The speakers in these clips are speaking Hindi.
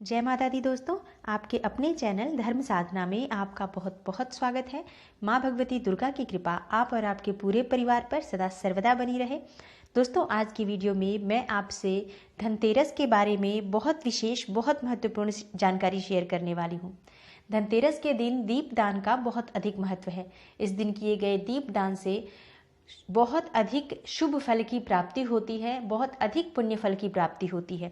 जय माता दी दोस्तों, आपके अपने चैनल धर्म साधना में आपका बहुत बहुत स्वागत है। माँ भगवती दुर्गा की कृपा आप और आपके पूरे परिवार पर सदा सर्वदा बनी रहे। दोस्तों, आज की वीडियो में मैं आपसे धनतेरस के बारे में बहुत विशेष बहुत महत्वपूर्ण जानकारी शेयर करने वाली हूँ। धनतेरस के दिन दीपदान का बहुत अधिक महत्व है। इस दिन किए गए दीपदान से बहुत अधिक शुभ फल की प्राप्ति होती है, बहुत अधिक पुण्य फल की प्राप्ति होती है।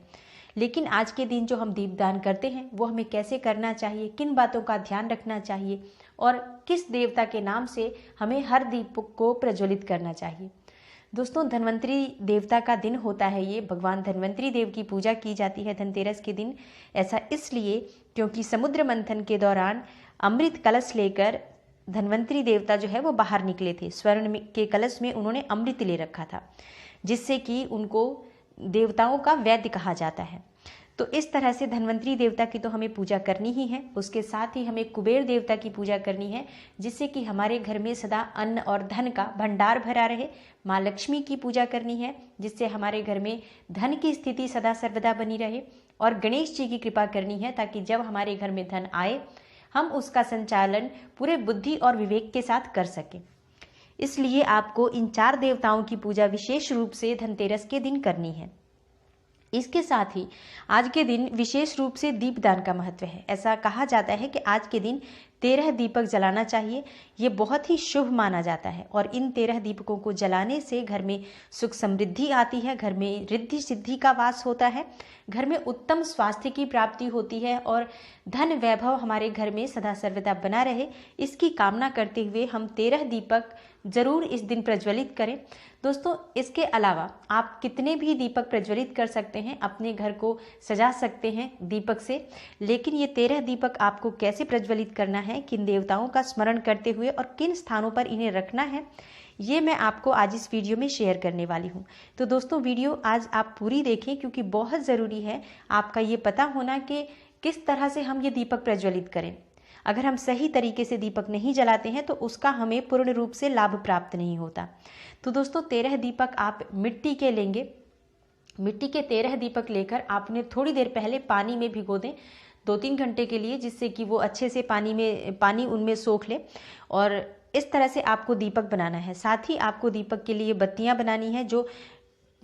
लेकिन आज के दिन जो हम दीपदान करते हैं वो हमें कैसे करना चाहिए, किन बातों का ध्यान रखना चाहिए और किस देवता के नाम से हमें हर दीप को प्रज्वलित करना चाहिए। दोस्तों, धन्वंतरी देवता का दिन होता है ये। भगवान धन्वंतरी देव की पूजा की जाती है धनतेरस के दिन। ऐसा इसलिए क्योंकि समुद्र मंथन के दौरान अमृत कलश लेकर धन्वंतरी देवता जो है वो बाहर निकले थे। स्वर्ण के कलश में उन्होंने अमृत ले रखा था, जिससे कि उनको देवताओं का वैद्य कहा जाता है। तो इस तरह से धन्वंतरी देवता की तो हमें पूजा करनी ही है। उसके साथ ही हमें कुबेर देवता की पूजा करनी है, जिससे कि हमारे घर में सदा अन्न और धन का भंडार भरा रहे। माँ लक्ष्मी की पूजा करनी है, जिससे हमारे घर में धन की स्थिति सदा सर्वदा बनी रहे। और गणेश जी की कृपा करनी है, ताकि जब हमारे घर में धन आए हम उसका संचालन पूरे बुद्धि और विवेक के साथ कर सकें। इसलिए आपको इन 4 देवताओं की पूजा विशेष रूप से धनतेरस के दिन करनी है। इसके साथ ही आज के दिन विशेष रूप से दीपदान का महत्व है। ऐसा कहा जाता है कि आज के दिन 13 दीपक जलाना चाहिए। ये बहुत ही शुभ माना जाता है और इन 13 दीपकों को जलाने से घर में सुख समृद्धि आती है, घर में रिद्धि सिद्धि का वास होता है, घर में उत्तम स्वास्थ्य की प्राप्ति होती है और धन वैभव हमारे घर में सदा सर्वदा बना रहे। इसकी कामना करते हुए हम 13 दीपक जरूर इस दिन प्रज्वलित करें। दोस्तों, इसके अलावा आप कितने भी दीपक प्रज्वलित कर सकते हैं, अपने घर को सजा सकते हैं दीपक से। लेकिन ये 13 दीपक आपको कैसे प्रज्वलित करना है, किन देवताओं का स्मरण करते हुए और किन स्थानों पर इन्हें रखना है, ये मैं आपको आज इस वीडियो में शेयर करने वाली हूँ। तो दोस्तों, वीडियो आज आप पूरी देखें, क्योंकि बहुत ज़रूरी है आपका ये पता होना कि किस तरह से हम ये दीपक प्रज्वलित करें। अगर हम सही तरीके से दीपक नहीं जलाते हैं तो उसका हमें पूर्ण रूप से लाभ प्राप्त नहीं होता। तो दोस्तों, 13 दीपक आप मिट्टी के लेंगे। मिट्टी के 13 दीपक लेकर आपने थोड़ी देर पहले पानी में भिगो दें 2-3 घंटे के लिए, जिससे कि वो अच्छे से पानी उनमें सोख ले। और इस तरह से आपको दीपक बनाना है। साथ ही आपको दीपक के लिए बत्तियां बनानी है, जो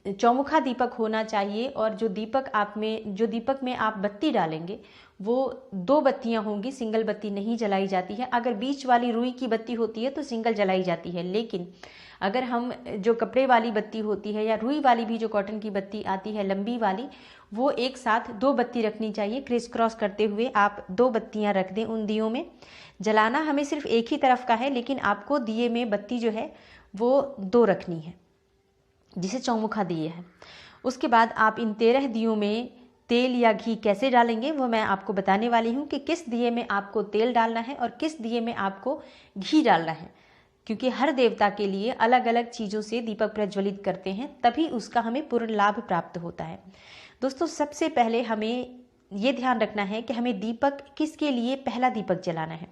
चौमुखा दीपक होना चाहिए। और जो दीपक में आप बत्ती डालेंगे वो 2 बत्तियां होंगी, सिंगल बत्ती नहीं जलाई जाती है। अगर बीच वाली रुई की बत्ती होती है तो सिंगल जलाई जाती है, लेकिन अगर हम जो कपड़े वाली बत्ती होती है या रुई वाली भी जो कॉटन की बत्ती आती है लंबी वाली, वो एक साथ 2 बत्ती रखनी चाहिए। क्रिस क्रॉस करते हुए आप 2 बत्तियां रख दें उन दियों में। जलाना हमें सिर्फ एक ही तरफ का है, लेकिन आपको दिए में बत्ती जो है वो 2 रखनी है, जिसे चौमुखा दिए है। उसके बाद आप इन 13 दियों में तेल या घी कैसे डालेंगे वो मैं आपको बताने वाली हूँ कि किस दिए में आपको तेल डालना है और किस दिए में आपको घी डालना है। क्योंकि हर देवता के लिए अलग अलग चीज़ों से दीपक प्रज्वलित करते हैं, तभी उसका हमें पूर्ण लाभ प्राप्त होता है। दोस्तों, सबसे पहले हमें ये ध्यान रखना है कि हमें दीपक किसके लिए पहला दीपक जलाना है।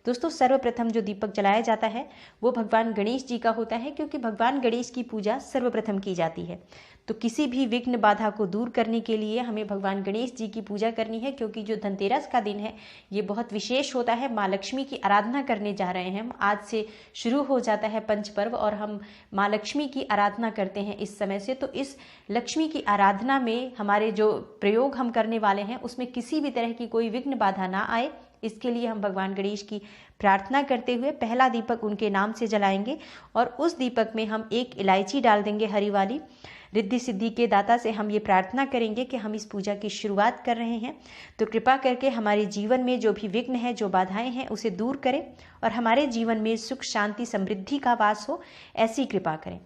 दोस्तों, सर्वप्रथम जो दीपक जलाया जाता है वो भगवान गणेश जी का होता है, क्योंकि भगवान गणेश की पूजा सर्वप्रथम की जाती है। तो किसी भी विघ्न बाधा को दूर करने के लिए हमें भगवान गणेश जी की पूजा करनी है, क्योंकि जो धनतेरस का दिन है ये बहुत विशेष होता है। माँ लक्ष्मी की आराधना करने जा रहे हैं हम। आज से शुरू हो जाता है पंच पर्व और हम माँ लक्ष्मी की आराधना करते हैं इस समय से। तो इस लक्ष्मी की आराधना में हमारे जो प्रयोग हम करने वाले हैं उसमें किसी भी तरह की कोई विघ्न बाधा ना आए, इसके लिए हम भगवान गणेश की प्रार्थना करते हुए पहला दीपक उनके नाम से जलाएंगे। और उस दीपक में हम 1 इलायची डाल देंगे, हरी वाली। रिद्धि सिद्धि के दाता से हम ये प्रार्थना करेंगे कि हम इस पूजा की शुरुआत कर रहे हैं, तो कृपा करके हमारे जीवन में जो भी विघ्न है, जो बाधाएं हैं, उसे दूर करें और हमारे जीवन में सुख शांति समृद्धि का वास हो, ऐसी कृपा करें।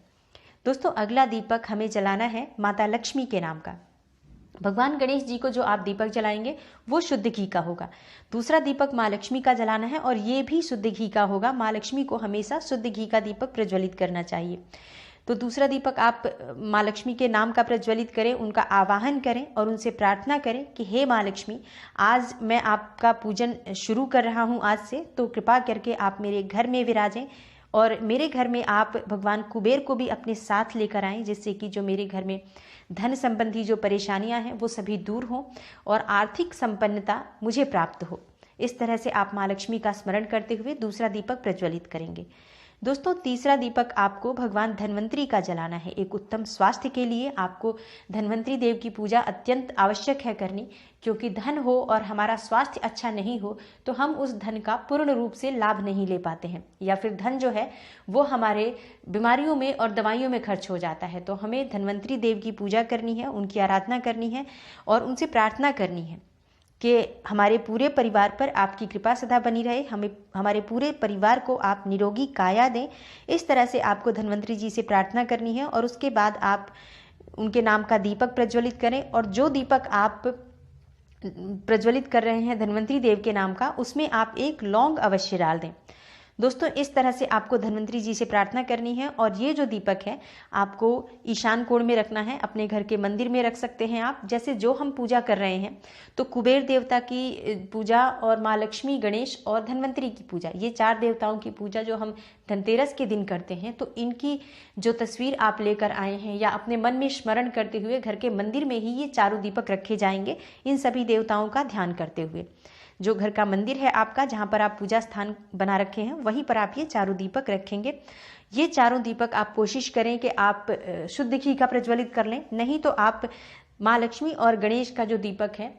दोस्तों, अगला दीपक हमें जलाना है माता लक्ष्मी के नाम का। भगवान गणेश जी को जो आप दीपक जलाएंगे वो शुद्ध घी का होगा। दूसरा दीपक माँ लक्ष्मी का जलाना है और ये भी शुद्ध घी का होगा। माँ लक्ष्मी को हमेशा शुद्ध घी का दीपक प्रज्वलित करना चाहिए। तो दूसरा दीपक आप माँ लक्ष्मी के नाम का प्रज्वलित करें, उनका आवाहन करें और उनसे प्रार्थना करें कि हे माँ लक्ष्मी, आज मैं आपका पूजन शुरू कर रहा हूँ आज से, तो कृपा करके आप मेरे घर में विराजें और मेरे घर में आप भगवान कुबेर को भी अपने साथ लेकर आएं, जिससे कि जो मेरे घर में धन संबंधी जो परेशानियां हैं वो सभी दूर हों और आर्थिक संपन्नता मुझे प्राप्त हो। इस तरह से आप माँ लक्ष्मी का स्मरण करते हुए दूसरा दीपक प्रज्वलित करेंगे। दोस्तों, तीसरा दीपक आपको भगवान धन्वंतरी का जलाना है। एक उत्तम स्वास्थ्य के लिए आपको धन्वंतरी देव की पूजा अत्यंत आवश्यक है करनी, क्योंकि धन हो और हमारा स्वास्थ्य अच्छा नहीं हो तो हम उस धन का पूर्ण रूप से लाभ नहीं ले पाते हैं, या फिर धन जो है वो हमारे बीमारियों में और दवाइयों में खर्च हो जाता है। तो हमें धन्वंतरी देव की पूजा करनी है, उनकी आराधना करनी है और उनसे प्रार्थना करनी है कि हमारे पूरे परिवार पर आपकी कृपा सदा बनी रहे, हमारे पूरे परिवार को आप निरोगी काया दें। इस तरह से आपको धन्वंतरी जी से प्रार्थना करनी है और उसके बाद आप उनके नाम का दीपक प्रज्वलित करें। और जो दीपक आप प्रज्वलित कर रहे हैं धन्वंतरी देव के नाम का, उसमें आप एक लौंग अवश्य डाल दें। दोस्तों, इस तरह से आपको धन्वंतरी जी से प्रार्थना करनी है। और ये जो दीपक है आपको ईशान कोण में रखना है, अपने घर के मंदिर में रख सकते हैं आप। जैसे जो हम पूजा कर रहे हैं तो कुबेर देवता की पूजा और माँ लक्ष्मी, गणेश और धन्वंतरी की पूजा, ये 4 देवताओं की पूजा जो हम धनतेरस के दिन करते हैं, तो इनकी जो तस्वीर आप लेकर आए हैं या अपने मन में स्मरण करते हुए घर के मंदिर में ही ये चारों दीपक रखे जाएंगे, इन सभी देवताओं का ध्यान करते हुए। जो घर का मंदिर है आपका, जहाँ पर आप पूजा स्थान बना रखे हैं, वहीं पर आप ये चारों दीपक रखेंगे। ये चारों दीपक आप कोशिश करें कि आप शुद्ध घी का प्रज्वलित कर लें, नहीं तो आप माँ लक्ष्मी और गणेश का जो दीपक है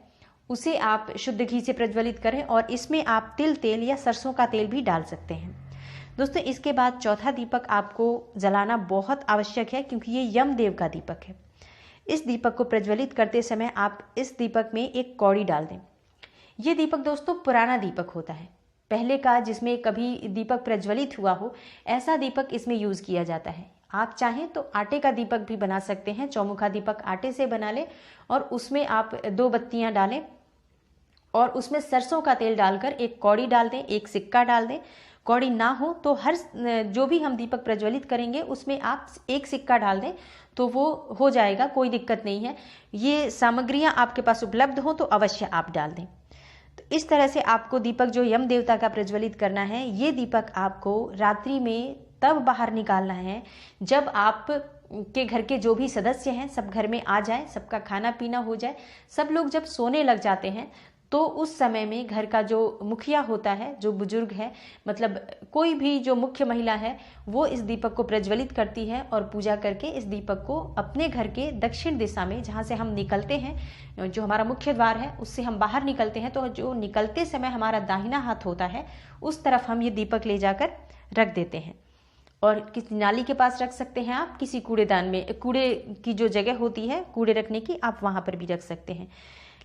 उसे आप शुद्ध घी से प्रज्वलित करें और इसमें आप तिल तेल या सरसों का तेल भी डाल सकते हैं। दोस्तों, इसके बाद चौथा दीपक आपको जलाना बहुत आवश्यक है, क्योंकि ये यमदेव का दीपक है। इस दीपक को प्रज्वलित करते समय आप इस दीपक में एक कौड़ी डाल दें। ये दीपक दोस्तों पुराना दीपक होता है, पहले का जिसमें कभी दीपक प्रज्वलित हुआ हो, ऐसा दीपक इसमें यूज किया जाता है। आप चाहें तो आटे का दीपक भी बना सकते हैं, चौमुखा दीपक आटे से बना लें और उसमें आप 2 बत्तियां डालें और उसमें सरसों का तेल डालकर एक कौड़ी डाल दें, एक सिक्का डाल दें। कौड़ी ना हो तो हर जो भी हम दीपक प्रज्वलित करेंगे उसमें आप एक सिक्का डाल दें तो वो हो जाएगा, कोई दिक्कत नहीं है। ये सामग्रियां आपके पास उपलब्ध हो तो अवश्य आप डाल दें। तो इस तरह से आपको दीपक जो यम देवता का प्रज्वलित करना है, ये दीपक आपको रात्रि में तब बाहर निकालना है जब आप के घर के जो भी सदस्य हैं सब घर में आ जाए, सबका खाना पीना हो जाए, सब लोग जब सोने लग जाते हैं तो उस समय में घर का जो मुखिया होता है, जो बुजुर्ग है, मतलब कोई भी जो मुख्य महिला है, वो इस दीपक को प्रज्वलित करती है और पूजा करके इस दीपक को अपने घर के दक्षिण दिशा में, जहाँ से हम निकलते हैं, जो हमारा मुख्य द्वार है उससे हम बाहर निकलते हैं, तो जो निकलते समय हमारा दाहिना हाथ होता है उस तरफ हम ये दीपक ले जाकर रख देते हैं। और किसी नाली के पास रख सकते हैं आप, किसी कूड़ेदान में, कूड़े की जो जगह होती है कूड़े रखने की, आप वहाँ पर भी रख सकते हैं।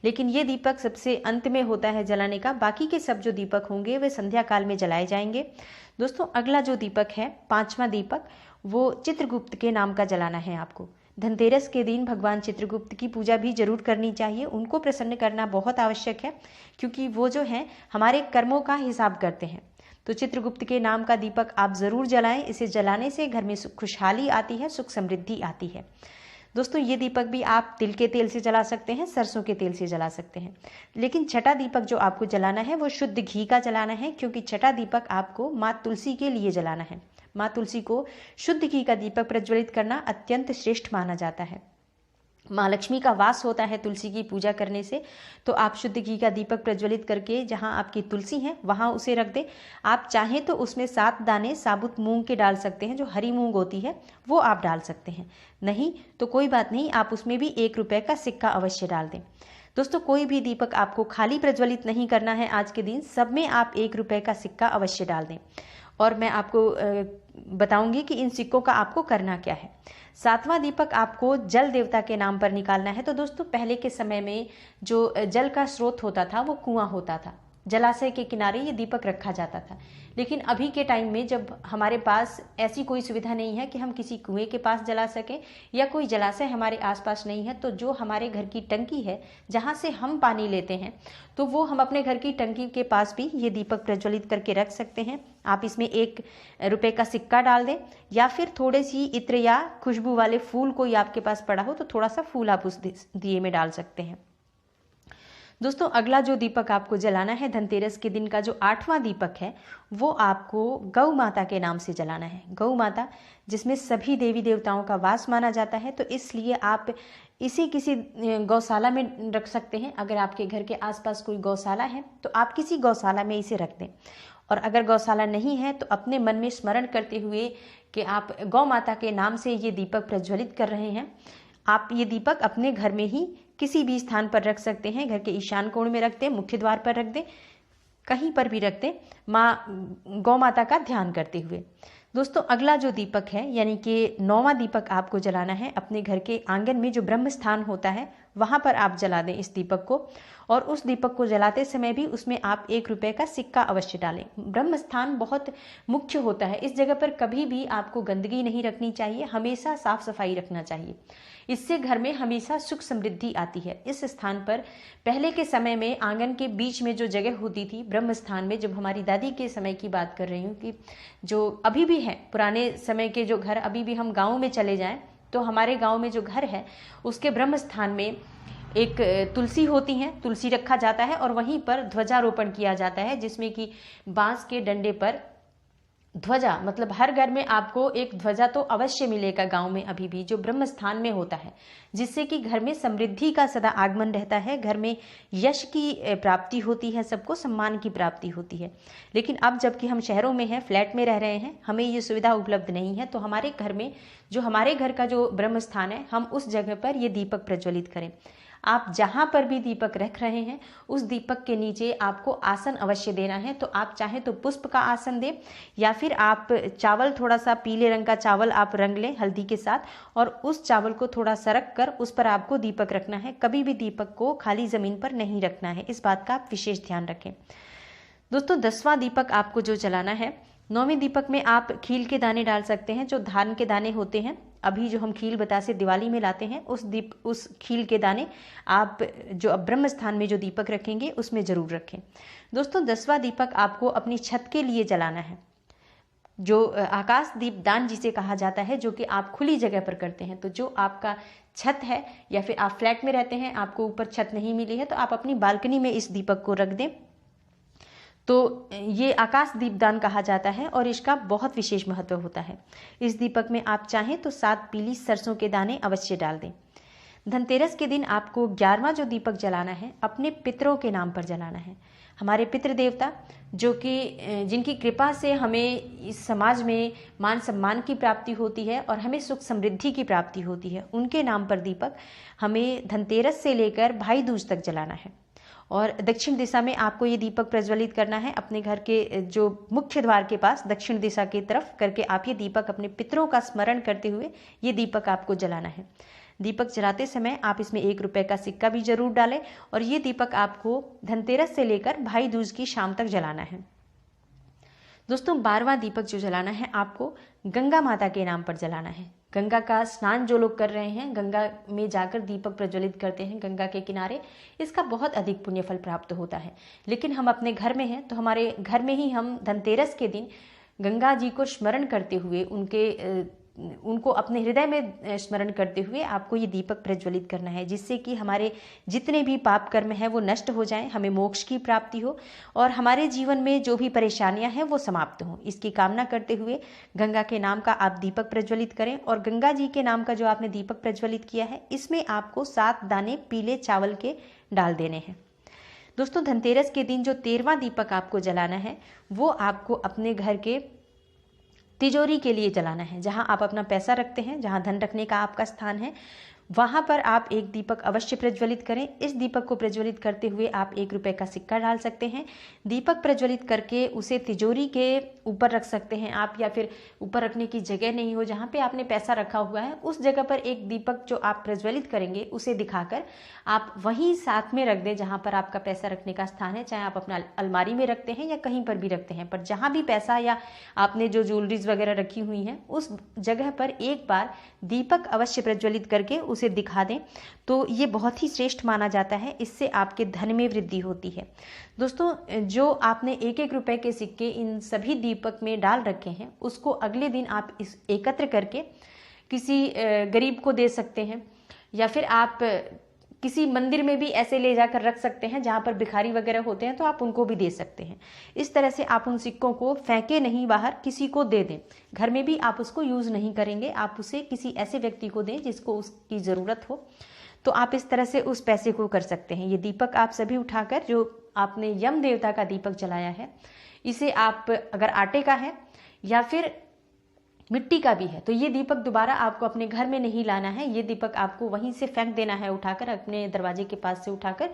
लेकिन ये दीपक सबसे अंत में होता है जलाने का, बाकी के सब जो दीपक होंगे वे संध्या काल में जलाए जाएंगे। दोस्तों, अगला जो दीपक है 5वां दीपक, वो चित्रगुप्त के नाम का जलाना है आपको। धनतेरस के दिन भगवान चित्रगुप्त की पूजा भी जरूर करनी चाहिए, उनको प्रसन्न करना बहुत आवश्यक है, क्योंकि वो जो हैं हमारे कर्मों का हिसाब करते हैं। तो चित्रगुप्त के नाम का दीपक आप जरूर जलाएं, इसे जलाने से घर में खुशहाली आती है, सुख समृद्धि आती है। दोस्तों, ये दीपक भी आप तिल के तेल से जला सकते हैं, सरसों के तेल से जला सकते हैं। लेकिन छठा दीपक जो आपको जलाना है वो शुद्ध घी का जलाना है, क्योंकि छठा दीपक आपको माँ तुलसी के लिए जलाना है। माँ तुलसी को शुद्ध घी का दीपक प्रज्वलित करना अत्यंत श्रेष्ठ माना जाता है। माँ लक्ष्मी का वास होता है तुलसी की पूजा करने से, तो आप शुद्ध घी का दीपक प्रज्वलित करके जहाँ आपकी तुलसी है वहाँ उसे रख दें। आप चाहें तो उसमें 7 दाने साबुत मूंग के डाल सकते हैं, जो हरी मूंग होती है वो आप डाल सकते हैं, नहीं तो कोई बात नहीं, आप उसमें भी 1 रुपये का सिक्का अवश्य डाल दें। दोस्तों, कोई भी दीपक आपको खाली प्रज्वलित नहीं करना है आज के दिन, सब में आप 1 रुपये का सिक्का अवश्य डाल दें। और मैं आपको बताऊंगी कि इन सिक्कों का आपको करना क्या है। 7वां दीपक आपको जल देवता के नाम पर निकालना है। तो दोस्तों, पहले के समय में जो जल का स्रोत होता था वो कुआं होता था, जलाशय के किनारे ये दीपक रखा जाता था। लेकिन अभी के टाइम में जब हमारे पास ऐसी कोई सुविधा नहीं है कि हम किसी कुएं के पास जला सकें या कोई जलाशय हमारे आसपास नहीं है, तो जो हमारे घर की टंकी है जहाँ से हम पानी लेते हैं, तो वो हम अपने घर की टंकी के पास भी ये दीपक प्रज्वलित करके रख सकते हैं। आप इसमें 1 रुपये का सिक्का डाल दें, या फिर थोड़ी सी इत्र या खुशबू वाले फूल कोई आपके पास पड़ा हो तो थोड़ा सा फूल आप उस दिए में डाल सकते हैं। दोस्तों अगला जो दीपक आपको जलाना है धनतेरस के दिन का जो 8वां दीपक है वो आपको गौ माता के नाम से जलाना है। गौ माता जिसमें सभी देवी देवताओं का वास माना जाता है, तो इसलिए आप इसे किसी गौशाला में रख सकते हैं। अगर आपके घर के आसपास कोई गौशाला है तो आप किसी गौशाला में इसे रख दें, और अगर गौशाला नहीं है तो अपने मन में स्मरण करते हुए कि आप गौ माता के नाम से ये दीपक प्रज्वलित कर रहे हैं, आप ये दीपक अपने घर में ही किसी भी स्थान पर रख सकते हैं। घर के ईशान कोण में रख दें, मुख्य द्वार पर रख दें, कहीं पर भी रख दें, माँ गौ माता का ध्यान करते हुए। दोस्तों अगला जो दीपक है यानी कि 9वां दीपक आपको जलाना है अपने घर के आंगन में जो ब्रह्म स्थान होता है वहाँ पर आप जला दें इस दीपक को, और उस दीपक को जलाते समय भी उसमें आप 1 रुपये का सिक्का अवश्य डालें। ब्रह्म स्थान बहुत मुख्य होता है, इस जगह पर कभी भी आपको गंदगी नहीं रखनी चाहिए, हमेशा साफ सफाई रखना चाहिए। इससे घर में हमेशा सुख समृद्धि आती है। इस स्थान पर पहले के समय में आंगन के बीच में जो जगह होती थी ब्रह्म स्थान में, जब हमारी दादी के समय की बात कर रही हूँ, कि जो अभी भी है पुराने समय के जो घर, अभी भी हम गाँव में चले जाएं तो हमारे गाँव में जो घर है उसके ब्रह्म स्थान में एक तुलसी होती है, तुलसी रखा जाता है और वहीं पर ध्वजारोपण किया जाता है, जिसमें कि बांस के डंडे पर ध्वजा, मतलब हर घर में आपको एक ध्वजा तो अवश्य मिलेगा गांव में अभी भी, जो ब्रह्म स्थान में होता है, जिससे कि घर में समृद्धि का सदा आगमन रहता है, घर में यश की प्राप्ति होती है, सबको सम्मान की प्राप्ति होती है। लेकिन अब जबकि हम शहरों में हैं, फ्लैट में रह रहे हैं, हमें ये सुविधा उपलब्ध नहीं है, तो हमारे घर में जो हमारे घर का जो ब्रह्म स्थान है हम उस जगह पर ये दीपक प्रज्वलित करें। आप जहाँ पर भी दीपक रख रहे हैं उस दीपक के नीचे आपको आसन अवश्य देना है। तो आप चाहें तो पुष्प का आसन दें, या फिर आप चावल, थोड़ा सा पीले रंग का चावल आप रंग लें हल्दी के साथ, और उस चावल को थोड़ा सरक कर उस पर आपको दीपक रखना है। कभी भी दीपक को खाली ज़मीन पर नहीं रखना है, इस बात का आप विशेष ध्यान रखें। दोस्तों 10वां दीपक आपको जो जलाना है, 9वें दीपक में आप खील के दाने डाल सकते हैं, जो धान के दाने होते हैं, अभी जो हम खील बतासे दिवाली में लाते हैं, उस खील के दाने आप जो अब ब्रह्म स्थान में जो दीपक रखेंगे उसमें जरूर रखें। दोस्तों 10वां दीपक आपको अपनी छत के लिए जलाना है, जो आकाश दीपदान जिसे कहा जाता है, जो कि आप खुली जगह पर करते हैं। तो जो आपका छत है या फिर आप फ्लैट में रहते हैं, आपको ऊपर छत नहीं मिली है, तो आप अपनी बालकनी में इस दीपक को रख दें। तो ये आकाश दीपदान कहा जाता है और इसका बहुत विशेष महत्व होता है। इस दीपक में आप चाहें तो 7 पीली सरसों के दाने अवश्य डाल दें। धनतेरस के दिन आपको 11वां जो दीपक जलाना है अपने पितरों के नाम पर जलाना है। हमारे पितृ देवता जो कि जिनकी कृपा से हमें इस समाज में मान सम्मान की प्राप्ति होती है और हमें सुख समृद्धि की प्राप्ति होती है, उनके नाम पर दीपक हमें धनतेरस से लेकर भाई दूज तक जलाना है। और दक्षिण दिशा में आपको ये दीपक प्रज्वलित करना है। अपने घर के जो मुख्य द्वार के पास दक्षिण दिशा की तरफ करके आप ये दीपक अपने पितरों का स्मरण करते हुए ये दीपक आपको जलाना है। दीपक जलाते समय आप इसमें 1 रुपये का सिक्का भी जरूर डालें, और ये दीपक आपको धनतेरस से लेकर भाई दूज की शाम तक जलाना है। दोस्तों 12वां दीपक जो जलाना है आपको गंगा माता के नाम पर जलाना है। गंगा का स्नान जो लोग कर रहे हैं, गंगा में जाकर दीपक प्रज्वलित करते हैं गंगा के किनारे, इसका बहुत अधिक पुण्य फल प्राप्त होता है। लेकिन हम अपने घर में हैं तो हमारे घर में ही हम धनतेरस के दिन गंगा जी को स्मरण करते हुए उनको अपने हृदय में स्मरण करते हुए आपको ये दीपक प्रज्वलित करना है, जिससे कि हमारे जितने भी पाप कर्म हैं वो नष्ट हो जाएं, हमें मोक्ष की प्राप्ति हो और हमारे जीवन में जो भी परेशानियां हैं वो समाप्त हों। इसकी कामना करते हुए गंगा के नाम का आप दीपक प्रज्वलित करें, और गंगा जी के नाम का जो आपने दीपक प्रज्वलित किया है इसमें आपको 7 दाने पीले चावल के डाल देने हैं। दोस्तों धनतेरस के दिन जो 13वां दीपक आपको जलाना है वो आपको अपने घर के तिजोरी के लिए जलाना है। जहां आप अपना पैसा रखते हैं, जहां धन रखने का आपका स्थान है, वहां पर आप एक दीपक अवश्य प्रज्वलित करें। इस दीपक को प्रज्वलित करते हुए आप 1 रुपये का सिक्का डाल सकते हैं। दीपक प्रज्वलित करके उसे तिजोरी के ऊपर रख सकते हैं आप, या फिर ऊपर रखने की जगह नहीं हो जहाँ पे आपने पैसा रखा हुआ है, उस जगह पर एक दीपक जो आप प्रज्वलित करेंगे उसे दिखाकर आप वहीं साथ में रख दें जहाँ पर आपका पैसा रखने का स्थान है। चाहे आप अपना अलमारी में रखते हैं या कहीं पर भी रखते हैं, पर जहाँ भी पैसा या आपने जो ज्वेलरीज वगैरह रखी हुई हैं उस जगह पर एक बार दीपक अवश्य प्रज्वलित करके उसे दिखा दें, तो ये बहुत ही श्रेष्ठ माना जाता है। इससे आपके धन में वृद्धि होती है। दोस्तों जो आपने 1-1 रुपये के सिक्के इन सभी दीपक में डाल रखे हैं उसको अगले दिन आप इस एकत्र करके किसी गरीब को दे सकते हैं, या फिर आप किसी मंदिर में भी ऐसे ले जाकर रख सकते हैं जहाँ पर भिखारी वगैरह होते हैं, तो आप उनको भी दे सकते हैं। इस तरह से आप उन सिक्कों को फेंके नहीं बाहर, किसी को दे दें। घर में भी आप उसको यूज़ नहीं करेंगे, आप उसे किसी ऐसे व्यक्ति को दें जिसको उसकी ज़रूरत हो। तो आप इस तरह से उस पैसे को कर सकते हैं। ये दीपक आप सभी उठाकर, जो आपने यम देवता का दीपक जलाया है, इसे आप अगर आटे का है या फिर मिट्टी का भी है, तो ये दीपक दोबारा आपको अपने घर में नहीं लाना है। ये दीपक आपको वहीं से फेंक देना है, उठाकर अपने दरवाजे के पास से उठाकर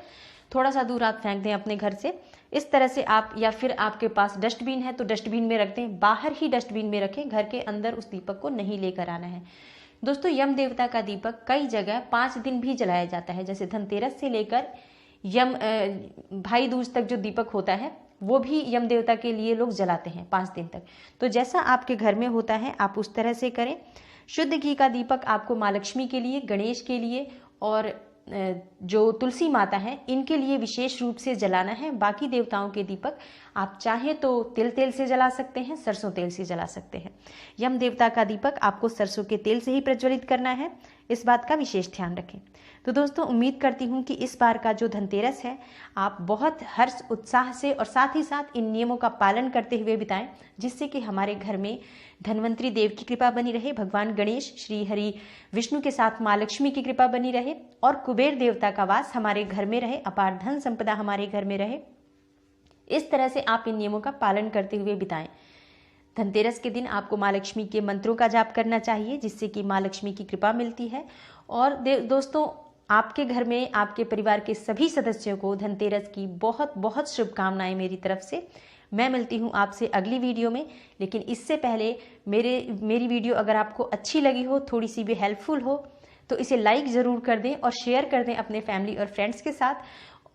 थोड़ा सा दूर आप फेंक दें अपने घर से। इस तरह से आप, या फिर आपके पास डस्टबिन है तो डस्टबिन में रख दें, बाहर ही डस्टबिन में रखें, घर के अंदर उस दीपक को नहीं लेकर आना है। दोस्तों, यम देवता का दीपक कई जगह 5 दिन भी जलाया जाता है। जैसे धनतेरस से लेकर यम भाई दूज तक जो दीपक होता है वो भी यम देवता के लिए लोग जलाते हैं 5 दिन तक। तो जैसा आपके घर में होता है आप उस तरह से करें। शुद्ध घी का दीपक आपको माँ लक्ष्मी के लिए, गणेश के लिए और जो तुलसी माता है इनके लिए विशेष रूप से जलाना है। बाकी देवताओं के दीपक आप चाहे तो तेल से जला सकते हैं, सरसों तेल से जला सकते हैं। यम देवता का दीपक आपको सरसों के तेल से ही प्रज्वलित करना है, इस बात का विशेष ध्यान रखें। तो दोस्तों, उम्मीद करती हूँ कि इस बार का जो धनतेरस है आप बहुत हर्ष उत्साह से और साथ ही साथ इन नियमों का पालन करते हुए बिताएं, जिससे कि हमारे घर में धन्वंतरी देव की कृपा बनी रहे, भगवान गणेश, श्री हरि विष्णु के साथ माँ लक्ष्मी की कृपा बनी रहे और कुबेर देवता का वास हमारे घर में रहे, अपार धन संपदा हमारे घर में रहे। इस तरह से आप इन नियमों का पालन करते हुए बिताएं। धनतेरस के दिन आपको माँ लक्ष्मी के मंत्रों का जाप करना चाहिए, जिससे कि माँ लक्ष्मी की कृपा मिलती है। और दोस्तों, आपके घर में आपके परिवार के सभी सदस्यों को धनतेरस की बहुत बहुत शुभकामनाएं मेरी तरफ से। मैं मिलती हूँ आपसे अगली वीडियो में, लेकिन इससे पहले मेरी वीडियो अगर आपको अच्छी लगी हो, थोड़ी सी भी हेल्पफुल हो, तो इसे लाइक ज़रूर कर दें और शेयर कर दें अपने फैमिली और फ्रेंड्स के साथ।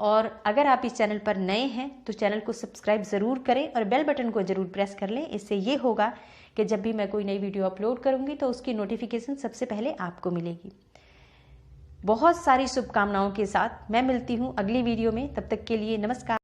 और अगर आप इस चैनल पर नए हैं तो चैनल को सब्सक्राइब ज़रूर करें और बेल बटन को ज़रूर प्रेस कर लें। इससे ये होगा कि जब भी मैं कोई नई वीडियो अपलोड करूँगी तो उसकी नोटिफिकेशन सबसे पहले आपको मिलेगी। बहुत सारी शुभकामनाओं के साथ मैं मिलती हूँ अगली वीडियो में। तब तक के लिए नमस्कार।